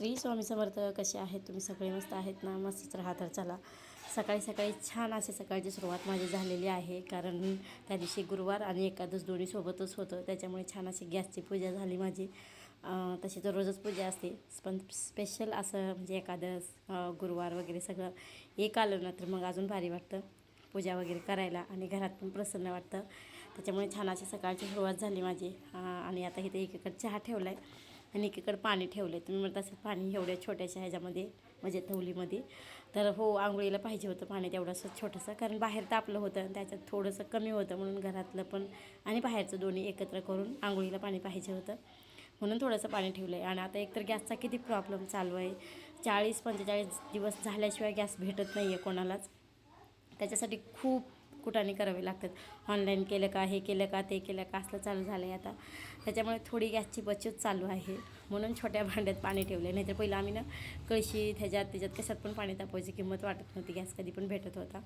श्री स्वामी समर्थ. कसे आहेत तुम्ही सगळे? मस्त आहेत ना? मस्तच राहा. तर चला, सकाळी सकाळी छान अशी सकाळची सुरुवात माझी झालेली आहे, कारण त्या दिवशी गुरुवार आणि एकादश दोन्ही सोबतच होतं, त्याच्यामुळे छान अशी गॅसची पूजा झाली माझी. तशी तर रोजच पूजा असते, पण स्पेशल असं म्हणजे एकादश गुरुवार वगैरे सगळं एक आलं ना तर मग अजून भारी वाटतं पूजा वगैरे करायला, आणि घरात पण प्रसन्न वाटतं. त्याच्यामुळे छान अशी सकाळची सुरुवात झाली माझी. आणि आता इथे एकीकडे चहा ठेवला आहे आणि एकीकडे पाणी ठेवलं आहे. तुम्ही म्हणत असेल पाणी एवढ्या छोट्याशा ह्याच्यामध्ये म्हणजे तवलीमध्ये, तर हो, आंघोळीला पाहिजे होतं पाणी तेवढंसं छोटंसं, कारण बाहेर तापलं होतं आणि त्याच्यात थोडंसं कमी होतं, म्हणून घरातलं पण आणि बाहेरचं दोन्ही एकत्र करून आंघोळीला पाणी पाहिजे होतं, म्हणून थोडंसं पाणी ठेवलं आहे. आणि आता एकतर गॅसचा किती प्रॉब्लेम चालू आहे. 40-45 दिवस झाल्याशिवाय गॅस भेटत नाही आहे कोणालाच. त्याच्यासाठी खूप कुटाणे करावे लागतात. ऑनलाईन केलं का, हे केलं का, ते केलं का, असलं चालू झालं आहे आता. त्याच्यामुळे थोडी गॅसची बचत चालू आहे, म्हणून छोट्या भांड्यात पाणी ठेवलं आहे. नाहीतर पहिलं आम्ही ना कळशीत त्याच्यात कशात पण पाणी तापवायची किंमत वाटत नव्हती, गॅस कधी पण भेटत होता.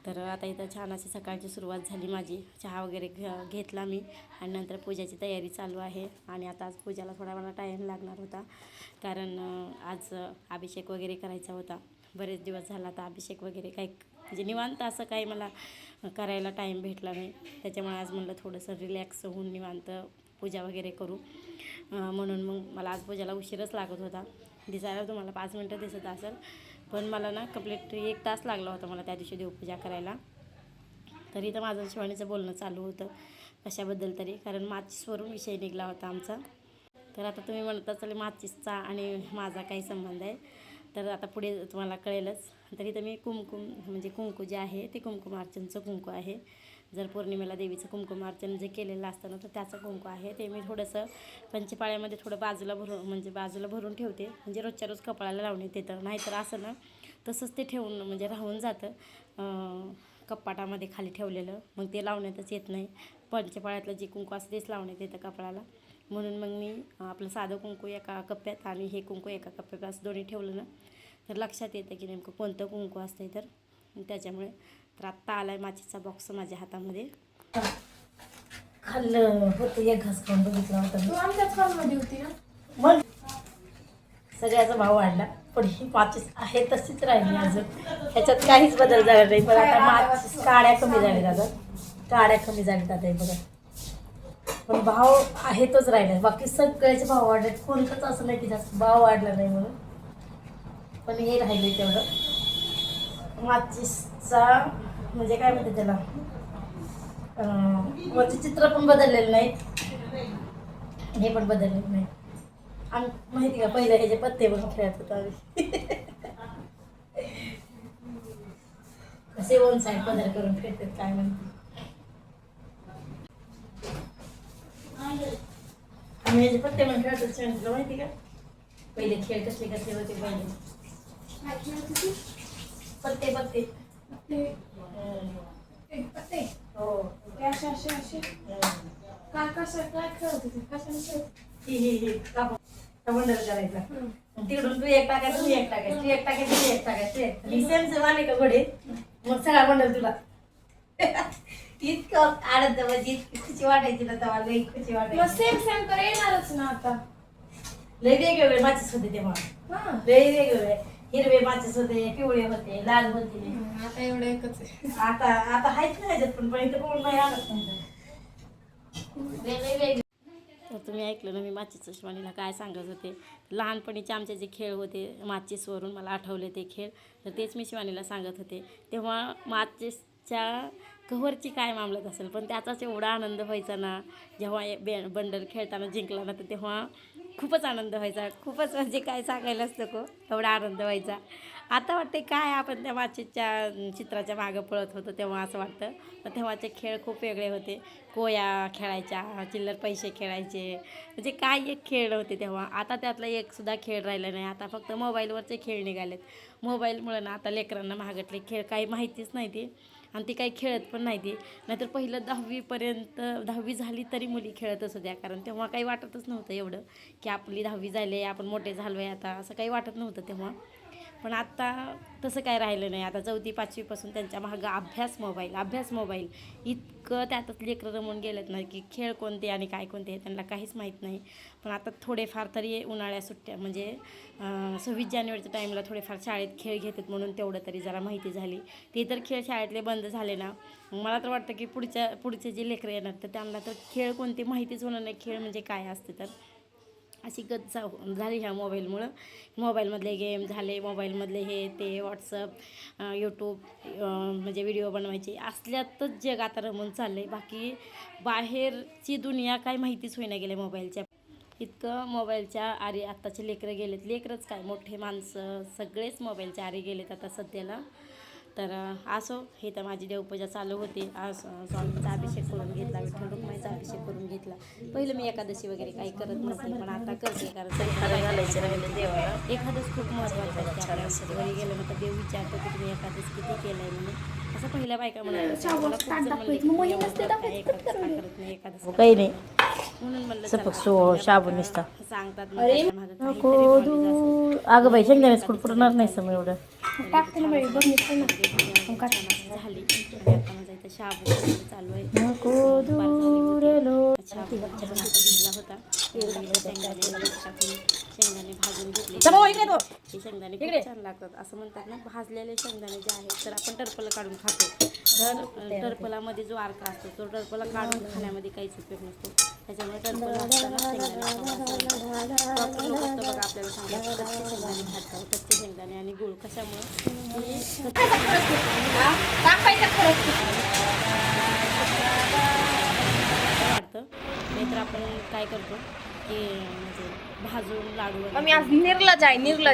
तर आता इथं छान अशी सकाळची सुरुवात झाली माझी. चहा वगैरे घेतला मी, आणि नंतर पूजाची तयारी चालू आहे. आणि आता आज पूजाला थोडा मला टाईम लागणार होता, कारण आज अभिषेक वगैरे करायचा होता. बरेच दिवस झाला आता अभिषेक वगैरे काही म्हणजे निवांत असं काही मला करायला टाईम भेटला नाही. त्याच्यामुळे आज म्हणलं थोडंसं रिलॅक्स होऊन निवांत पूजा वगैरे करू, म्हणून मग मला आज पूजाला उशीरच लागत होता. दिसायला तुम्हाला 5 मिनटं दिसत असेल, पण मला ना कंप्लीट 1 तास लागला होता मला त्या दिवशी देवपूजा करायला. तरी तर माझं शिवानीचं बोलणं चालू होतं कशाबद्दल तरी, कारण माचीसवरून विषय निघला होता आमचा. तर आता तुम्ही म्हणत असाल माचीसचा आणि माझा काही संबंध आहे, तर आता पुढे तुम्हाला कळेलच. तरी तर मी कुमकुम म्हणजे कुंकू जे आहे ते कुंकुमार्चनचं कुंकू आहे. जर पौर्णिमेला देवीचं कुंकुमार्चन जे केलेलं असतं ना, तर त्याचं कुंकू आहे. ते मी थोडंसं पंचपाळ्यामध्ये थोडं बाजूला भरून ठेवते, म्हणजे रोजच्या रोज कपाळाला लावून येते. तर नाहीतर असं ना तसंच ते ठेवून म्हणजे राहून जातं कपाटामध्ये खाली ठेवलेलं, मग ते लावण्यातच येत नाही. पंचपाळ्यातलं जे कुंकू असतं तेच लावण्यात येतं कपाळाला, म्हणून मग मी आपलं साधं कुंकू एका कप्प्यात आणि हे कुंकू एका कप्प्यात असं दोन्ही ठेवलं ना, तर लक्षात येतं की नेमकं कोणतं कुंकू असतं. तर त्याच्यामुळे तर आत्ता आला आहे माचीचा बॉक्स माझ्या हातामध्ये. खाल्लं होतं, एक घास खाऊन बघितला होता. तू आमच्याच हॉलमध्ये होती ना? मग सगळ्याचा भाव वाढला, पण ही माचीस आहे तशीच राहिली अजून, ह्याच्यात काहीच बदल झाला नाही. पण आता माचीस काड्या कमी झाल्या दादा, काड्या कमी झाल्या आता बघा, पण भाव आहे तोच राहिला. बाकी सगळ्याचे भाव वाढले, कोणतंच असं नाही की जास्त भाव वाढला नाही म्हणून, पण हे राहिले तेवढं. माचीसचा म्हणजे काय म्हणते त्याला, वरचे चित्र पण बदललेलं नाही, हे पण बदललेलं नाही. आणि माहिती का, पहिलं हे जे पत्ते बनवून खेळत होतो आम्ही, कसे 1 साईड पदर करून खेळतात काय म्हणते. आम्ही हे जे पत्ते म्हणून खेळत होतो माहिती का, पहिले खेळ कसले कसले होते पहिले. पत्ते पत्ते पत्ते हो. असे असे असे काय कसं काय खेळत होते, कशाने ही बंडल करायचा. तिकडून तू एक टाकायचं, तू एक टाकायचं, तू एक टाकायचं, तू एक टाकायचं, आणि सेम आले का घोडे, मग सगळा बंडल तुला. इतकं आनंद म्हणजे इतकी खुशी वाटायची ना तेव्हा, लई खुशी वाटायची. सेम सेम तर येणारच ना आता. लई वेगवेगळे माचीस होते तेव्हा, लई वेगवेगळे. हिरवे माचीस होते, पिवळे होते, लाल होते. आता एवढं एकच आहे. आता आहेच नाही ह्याच्यात, पण इथं कोण नाही आणत नाही. वेगळे. तर तुम्ही ऐकलं ना, मी माचीसच्या शिवानीला काय सांगत होते. लहानपणीचे आमचे जे खेळ होते माचीसवरून मला आठवले ते खेळ, तर तेच मी शिवानीला सांगत होते. तेव्हा माचीसच्या कव्हरची काय मामलत असेल, पण त्याचाच एवढा आनंद व्हायचा ना, जेव्हा बंडल खेळताना जिंकला ना, तर तेव्हा खूपच आनंद व्हायचा. खूपच म्हणजे काय सांगायलाच नको, एवढा आनंद व्हायचा. आता वाटते काय आपण त्या माचीसच्या चित्राच्या मागं पळत होतो तेव्हा असं वाटतं. तर तेव्हाचे खेळ खूप वेगळे होते. कोया खेळायच्या, चिल्लर पैसे खेळायचे, म्हणजे काय एक खेळ होते तेव्हा. आता त्यातला एकसुद्धा खेळ राहिला नाही. आता फक्त मोबाईलवरचे खेळ निघालेत. मोबाईलमुळे ना आता लेकरांना महागातले खेळ काही माहितीच नाही ती, आणि ती काही खेळत पण नाही ती. नाहीतर पहिलं 10वीपर्यंत 10वी झाली तरी मुली खेळतच होत्या, कारण तेव्हा काही वाटतच नव्हतं एवढं की आपली 10वी झाली आहे, आपण मोठे झालो आहे आता, असं काही वाटत नव्हतं तेव्हा. पण आत्ता तसं काय राहिलं नाही. आता 4थी 5वीपासून त्यांच्या मागं अभ्यास मोबाईल इतकं त्यातच लेकरं रमून गेलेत ना की खेळ कोणते आणि काय कोणते हे त्यांना काहीच माहीत नाही. पण आता थोडेफार तरी उन्हाळ्या सुट्ट्या म्हणजे 26 जानेवारीच्या टाईमला थोडेफार शाळेत खेळ घेतात म्हणून तेवढं तरी जरा माहिती झाली. ते तर खेळ शाळेतले बंद झाले ना, मला तर वाटतं की पुढचे जे लेकरं येणार तर त्यांना तर खेळ कोणते माहितीच होणार नाही, खेळ म्हणजे काय असते. तर अशी गत झाली ह्या मोबाईलमुळं. मोबाईलमधले गेम झाले, मोबाईलमधले हे ते व्हॉट्सअप यूट्यूब म्हणजे व्हिडिओ बनवायचे असल्यातच जग आता रमून चाललं आहे. बाकी बाहेरची दुनिया काय माहितीच होईना गेले मोबाईलच्या. इतकं मोबाईलच्या आरी आत्ताचे लेकरं गेलेत, लेकरंच काय मोठे माणसं सगळेच मोबाईलच्या आरी गेलेत आता सध्याला. तर असो, हे तर माझी देवपूजा चालू होती. आज स्वामींचा अभिषेक करून घेतला, विठ्ठल रुक्माईचा अभिषेक करून घेतला. पहिलं मी एकादशी वगैरे काही करत नव्हते, पण आता करते कारण घालायचे राहिले देवाला. एकादश खूप महत्त्वाचं आहे. आपल्या घरी गेलं तर देव विचारतो की तुम्ही एकादश किती केलं आहे म्हणून. असं पहिल्या बायका म्हणायचं काही नाही म्हणून म्हणलं शाबू निसता सांगतात. अगं बाई शेंगदाण्याच कुठं पुरणार नाही समोर एवढं टाकते ना बाई, बघ निघतं ना. झाली आणि आता माझा इथं शाबू चालू आहे. भिजला होता शेंगदाणे भाजून घेतले. हे शेंगदाणे खूप छान लागतात. असं म्हणतात ना, भाजलेले शेंगदाणे जे आहेत तर आपण टरफलं काढून खातो. तर टरफलामध्ये जो अर्क असतो तो टरफला काढून खाण्यामध्ये काहीच उपयोग नसतो. त्याच्यामुळे टरफला असताना बघा आपल्याला सांगायचं कच्चे शेंगदाणे भाजतात, कच्चे शेंगदाणे आणि गूळ कशामुळे वाटतं. नाहीतर आपण काय करतो की म्हणजे भाजून लाडू आम्ही आज निर्लज आहे, निर्जला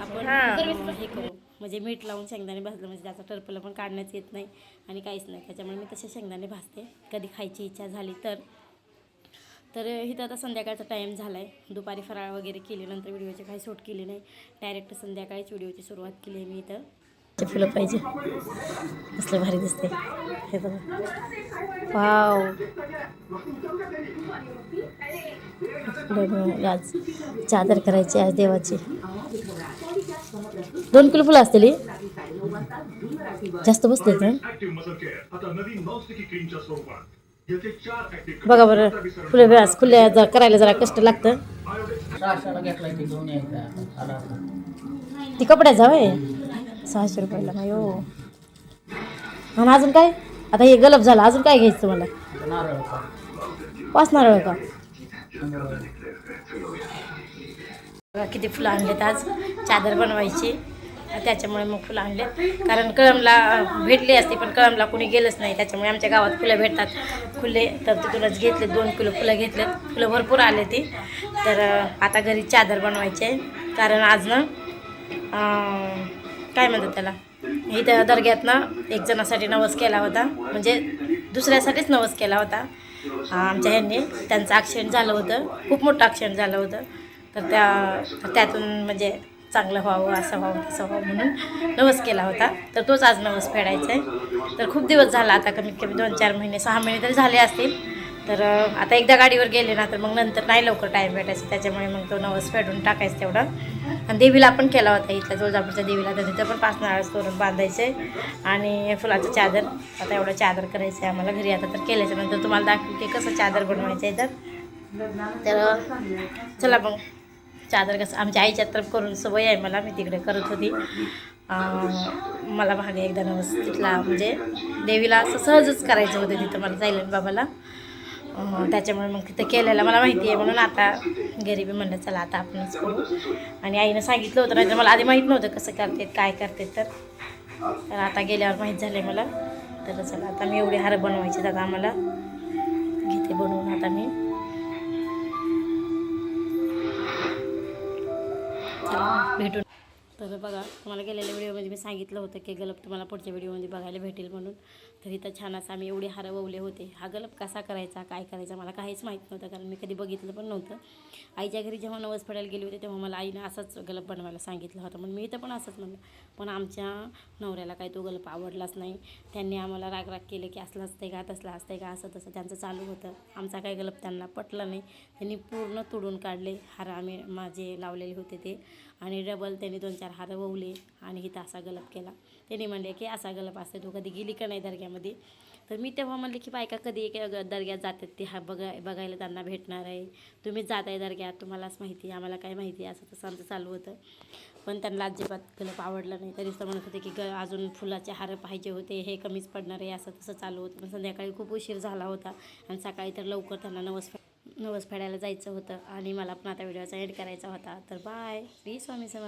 आपण हे करू म्हणजे मीठ लावून शेंगदाणे भाजलं म्हणजे त्याचा टरफलं पण काढण्याच येत नाही आणि काहीच नाही. त्याच्यामुळे मी तसे शेंगदाणे भाजते कधी खायची इच्छा झाली तर इथं आता संध्याकाळचा टाईम झाला आहे. दुपारी फराळ वगैरे केली, नंतर व्हिडिओची काही शूट केली नाही, डायरेक्ट संध्याकाळीच व्हिडिओची सुरुवात केली आहे मी. इथं फुलं पाहिजे असलं भारी दिसते हे बघा. वाव, आज चादर करायची आज देवाची. 2 किलो फुलं असतील, जास्त बसले तर बघा बरं. फुलं खुल्या करायला जरा कष्ट लागतं. ती कपड्याचा होय 600 रुपयाला नाही हो. आणि अजून काय आता हे गलप झालं, अजून काय घ्यायचं तुम्हाला? 5 नारळ का? किती फुलं आणलेत आज चादर बनवायची, त्याच्यामुळे मग फुलं आणलेत. कारण कळमला भेटली असती पण कळमला कुणी गेलंच नाही, त्याच्यामुळे आमच्या गावात फुलं भेटतात खुले. तर तिथूनच घेतले 2 किलो फुलं घेतलेत. फुलं भरपूर आले ती. तर आता घरी चादर बनवायची आहे. कारण आज ना काय म्हणतात त्याला, इथं दर्ग्यातनं एक जणासाठी नवस केला होता, म्हणजे दुसऱ्यासाठीच नवस केला होता आमच्या ह्यांनी. त्यांचं ॲक्सिडेंट झालं होतं, खूप मोठं ॲक्सिडेंट झालं होतं. तर त्यातून म्हणजे चांगलं व्हावं, असं व्हावं तसं व्हावं म्हणून नवस केला होता. तर तोच आज नवस फेडायचा आहे. तर खूप दिवस झाला, आता कमीत कमी 2-4 महिने 6 महिने तरी झाले असतील. तर आता एकदा गाडीवर गेले ना तर मग नंतर नाही लवकर टाईम भेटायचा, त्याच्यामुळे मग तो नवस फेडून टाकायचा तेवढा. आणि देवीला पण केला होता इथल्या तुळजापूरच्या देवीला, तर तिथं पण 5 नारळ तोरण बांधायचे आणि फुलाचं चादर. आता एवढं चादर करायचं आहे आम्हाला घरी. आता तर केल्याच्यानंतर तुम्हाला दाखवते कसं चादर बनवायचं आहे. तर चला मग चादर कसं आमच्या आईच्या तरफ करून सवय आहे मला, मी तिकडे करत होती. मला मागे एकदा नवस तिथला म्हणजे देवीला असं सहजच करायचं होतं तिथं मला सायलेंट बाबाला. त्याच्यामुळे मग तिथं केलेलं मला माहिती आहे म्हणून आता घरी बी म्हणलं चला आता आपणच करू. आणि आईनं सांगितलं होतं, नाही तर मला आधी माहीत नव्हतं कसं करते काय करते. तर आता गेल्यावर माहीत झालं मला. तर चला आता मी एवढे हार बनवायचे आता आम्हाला घेते बनवून आता मी. भेटून तर बघा, तुम्हाला गेलेल्या व्हिडिओमध्ये मी सांगितलं होतं की गलप तुम्हाला पुढच्या व्हिडिओमध्ये बघायला भेटेल म्हणून. तर इथं छान असं आम्ही एवढे हार ववले होते. हा गलप कसा करायचा, काय करायचा मला काहीच माहीत नव्हतं, कारण मी कधी बघितलं पण नव्हतं. आईच्या घरी जेव्हा नवस फेडायला गेले होते तेव्हा मला आईनं असाच गलप बनवायला सांगितलं होतं, म्हणून मी इथं पण असंच म्हणलं. पण आमच्या नवऱ्याला काही तो गलप आवडलाच नाही. त्यांनी आम्हाला राग केले की असलं असतंय का, तसलं असतंय का, असं तसं त्यांचं चालू होतं. आमचा काही गलप त्यांना पटलं नाही. त्यांनी पूर्ण तोडून काढले हार आम्ही माझे लावलेले होते ते, आणि डबल त्यांनी 2-4 हार ववले आणि इथं असा गलप केला. त्यांनी म्हणले की असा गलप असते, तू कधी गेली का नाही दर्ग्यामध्ये. तर मी तेव्हा म्हणले की बायका कधी एक दर्ग्यात जातात ते बघायला त्यांना भेटणार आहे. तुम्हीच जात आहे दर्ग्यात, तुम्हालाच माहिती, आम्हाला काय माहिती, असं तसं आमचं चालू होतं. पण त्यांना अजिबात गलप आवडलं नाही. तरीच तर म्हणत होते की अजून फुलाचे हार पाहिजे होते, हे कमीच पडणार आहे, असं तसं चालू होतं. पण संध्याकाळी खूप उशीर झाला होता आणि सकाळी तर लवकर त्यांना नवस फेडायला जायचं होतं आणि मला पण आता व्हिडिओचा एंड करायचा होता. तर बाय, श्री स्वामी समर्थ.